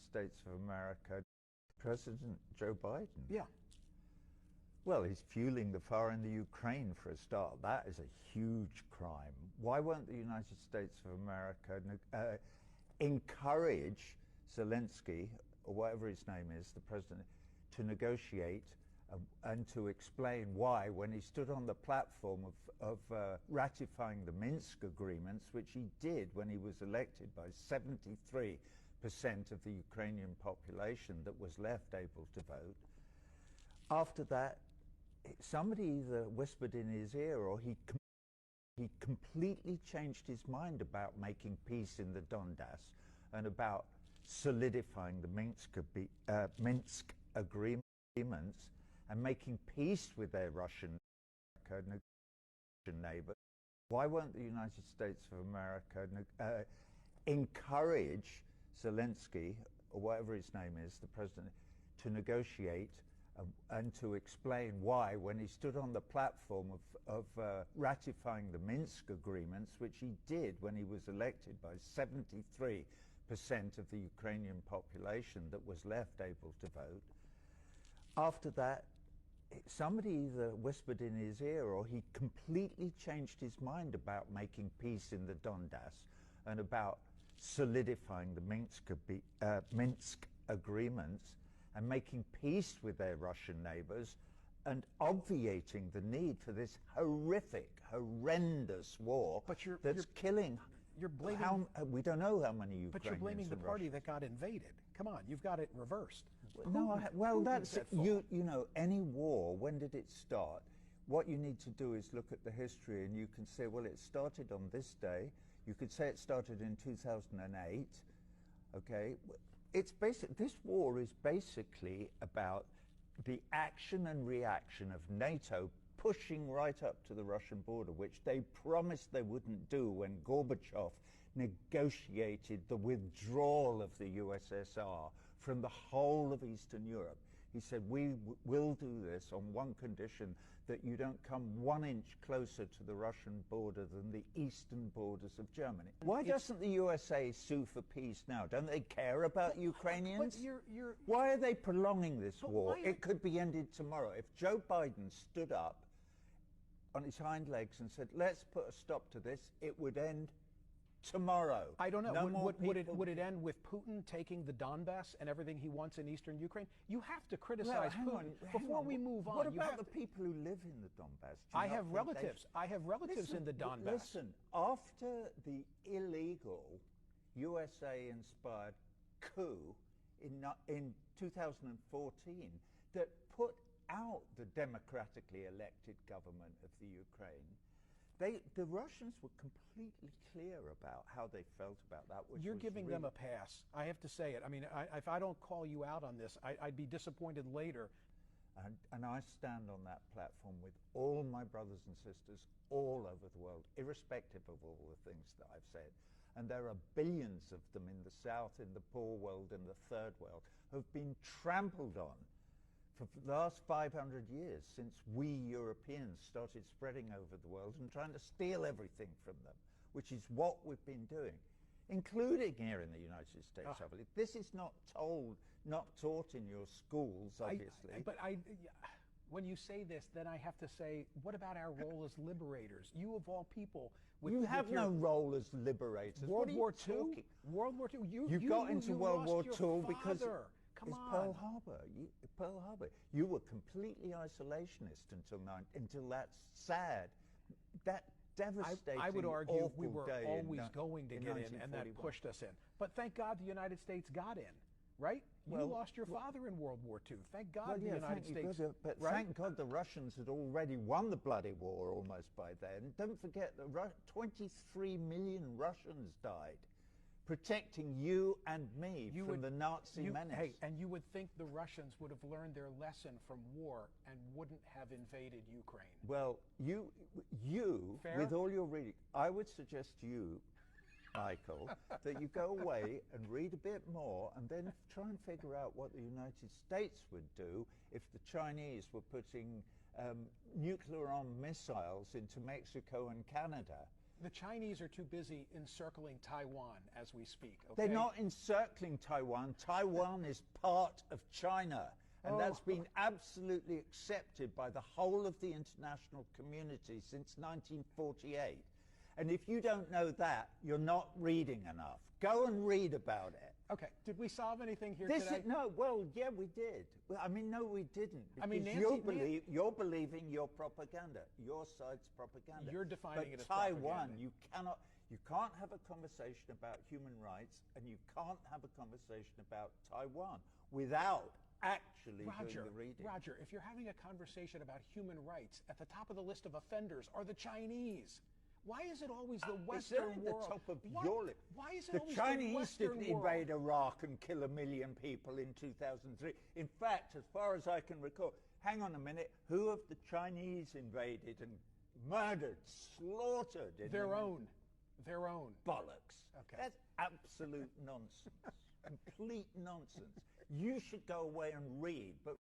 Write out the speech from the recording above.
States of America, President Joe Biden. Yeah. Well, he's fueling the fire in the Ukraine for a start. That is a huge crime. Why won't the United States of America encourage Zalensky, or whatever his name is, the president, to negotiate and to explain why, when he stood on the platform of ratifying the Minsk agreements, which he did when he was elected by 73% of the Ukrainian population that was left able to vote. After that, somebody either whispered in his ear or he completely changed his mind about making peace in the Donbass and about solidifying the Minsk agreements and making peace with their Russian neighbor. Why won't the United States of America encourage Zalensky, or whatever his name is, the president, to negotiate and to explain why, when he stood on the platform of ratifying the Minsk agreements, which he did when he was elected by 73% of the Ukrainian population that was left able to vote. After that, somebody either whispered in his ear or he completely changed his mind about making peace in the Donbass and about solidifying the Minsk agreements and making peace with their Russian neighbors and obviating the need for this horrific, horrendous war that's killing. You're blaming. We don't know how many Ukrainians. But you're blaming the party that got invaded. Come on, you've got it reversed. No, well, that's you know, any war. When did it start? What you need to do is look at the history, and you can say, well, it started on this day. You could say it started in 2008. Okay, it's basic. This war is basically about the action and reaction of NATO pushing right up to the Russian border, which they promised they wouldn't do when Gorbachev negotiated the withdrawal of the USSR from the whole of Eastern Europe. He said, we will do this on one condition, that you don't come 1 inch closer to the Russian border than the eastern borders of Germany. Why doesn't the USA sue for peace now? Don't they care about Ukrainians? Why are they prolonging this war? It could be ended tomorrow. If Joe Biden stood up on his hind legs and said, let's put a stop to this, it would end tomorrow. I don't know. No would it end with Putin taking the Donbass and everything he wants in eastern Ukraine? You have to criticize Putin before we move on. What about the people who live in the Donbass? I have relatives. I have relatives in the Donbass. Listen, after the illegal USA-inspired coup in 2014 that put out the democratically elected government of the Ukraine, the Russians were completely clear about how they felt about that. You're giving them a pass. I have to say it. I mean, if I don't call you out on this, I'd be disappointed later. And I stand on that platform with all my brothers and sisters all over the world, irrespective of all the things that I've said. And there are billions of them in the South, in the poor world, in the third world, who have been trampled on for the last 500 years, since we Europeans started spreading over the world and trying to steal everything from them, which is what we've been doing, including here in the United States. I believe this is not taught in your schools, obviously. When you say this, then I have to say, what about our role as liberators? You of all people, you have no role as liberators. World War II. World War II. You got into World War II because. Come on. Pearl Harbor. You were completely isolationist until that sad, that devastating, I would argue we were day always going to get in, and that pushed us in. But thank God the United States got in, right? You lost your father in World War II. Thank God the United States. But thank God the Russians had already won the bloody war almost by then. Don't forget that 23 million Russians died, protecting you and me from the Nazi menace. Hey, and you would think the Russians would have learned their lesson from war and wouldn't have invaded Ukraine. Well, you with all your reading, I would suggest to you, Michael, that you go away and read a bit more and then try and figure out what the United States would do if the Chinese were putting nuclear-armed missiles into Mexico and Canada. The Chinese are too busy encircling Taiwan as we speak. Okay? They're not encircling Taiwan. Taiwan is part of China. And that's been absolutely accepted by the whole of the international community since 1948. And if you don't know that, you're not reading enough. Go and read about it. Okay. Did we solve anything here today? No, well, yeah, we did. Well, I mean, no, we didn't. I mean, you're believing your propaganda, your side's propaganda. You're defining it as Taiwan, propaganda. you can't have a conversation about human rights, and you can't have a conversation about Taiwan without actually doing the reading. Roger, if you're having a conversation about human rights, at the top of the list of offenders are the Chinese. Why is it always the Western world? At the top of your list. Why is it the always Chinese the Western didn't invade Iraq and kill 1 million people in 2003. In fact, as far as I can recall, hang on a minute, who have the Chinese invaded and murdered, slaughtered? Their own. Bollocks. Okay. That's absolute nonsense. Complete nonsense. You should go away and read, but